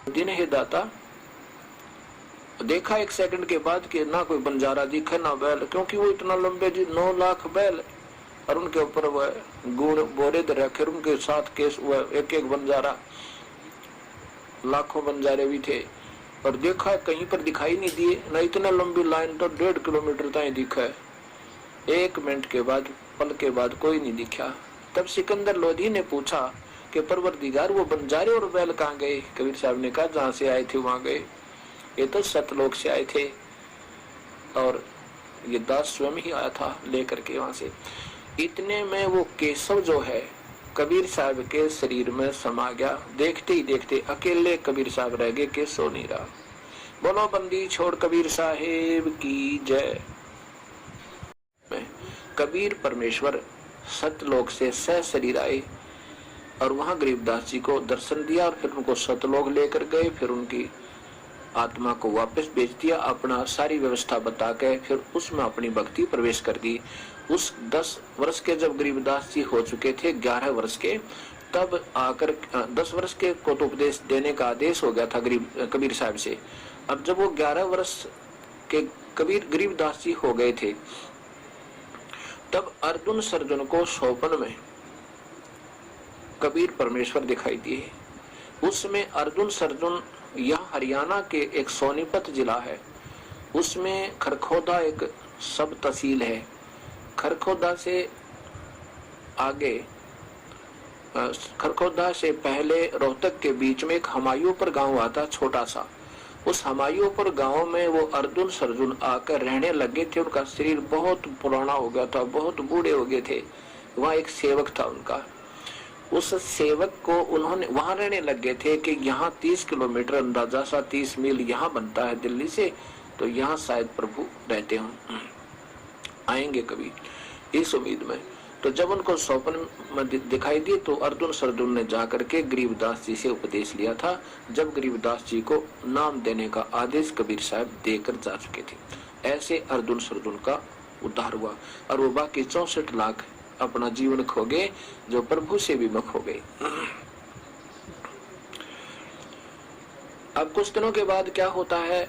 दिन हे दाता, देखा 1 सेकंड के बाद कि ना कोई बंजारा दिखे ना बैल, क्योंकि वो इतना लंबे जी 9 लाख बैल और उनके ऊपर वह गुण बोरे दे रखे, उनके साथ केस वह एक बंजारा, लाखों बंजारे भी थे। और देखा कहीं पर दिखाई नहीं दिए, न इतना लंबी लाइन तो 1.5 किलोमीटर तक दिखा है। 1 मिनट के बाद, पल के बाद कोई नहीं दिखा। तब सिकंदर लोधी ने पूछा कि परवरदिगार वो बंजारे और बैल कहाँ गए? कबीर साहब ने कहा जहाँ से आए थे वहां गए, ये तो सतलोक से आए थे और ये दास स्वयं ही आया था लेकर के वहां से। इतने में वो केशव जो है कबीर साहब के शरीर में समा गया। देखते ही देखते अकेले कबीर साहब रह गए, केशव नहीं रहा। बोलो बंदी छोड़ कबीर साहेब की जय। कबीर परमेश्वर सतलोक से सह शरीर आए और वहां गरीबदास जी को दर्शन दिया और फिर उनको सतलोक लेकर गए। फिर उनकी आत्मा को वापस भेज दिया, अपना सारी व्यवस्था बता के फिर उसमें अपनी भक्ति प्रवेश कर दी। उस 10 वर्ष के जब गरीबदास जी हो चुके थे, 11 वर्ष के, तब आकर 10 वर्ष के को तो उपदेश देने का आदेश हो गया था कबीर साहब से। अब जब वो 11 वर्ष के कबीर गरीबदास जी हो गए थे, तब अर्जुन सर्जन को स्वप्न में कबीर परमेश्वर दिखाई दिए। उसमें अर्जुन सर्जन, यह हरियाणा के एक सोनीपत जिला है, उसमें खरखोदा एक सब तहसील है। खरखोदा से आगे, खरखोदा से पहले रोहतक के बीच में एक हमायूंपुर गांव आता, छोटा सा। उस हमायूंपुर गांव में वो अर्जुन सर्जुन आकर रहने लगे थे। उनका शरीर बहुत पुराना हो गया था, बहुत बूढ़े हो गए थे। वहाँ एक सेवक था उनका, उस सेवक को उन्होंने वहां रहने लगे थे कि यहाँ 30 किलोमीटर, अंदाजा सा 30 मील यहाँ बनता है दिल्ली से, तो यहाँ शायद प्रभु रहते हों, आएंगे कभी, इस उम्मीद में। तो जब उनको स्वप्न में दिखाई दी तो अर्जुन सर्जुन ने जाकर के गरीबदास जी से उपदेश लिया था। जब गरीबदास जी को नाम देने का आदेश कबीर साहब देकर जा चुके थे। ऐसे अर्जुन सर्जुन का उद्धार हुआ और वो बाकी 64 लाख अपना जीवन खो गए, जो प्रभु से विमुख हो गए। अब कुछ दिनों के बाद क्या होता है,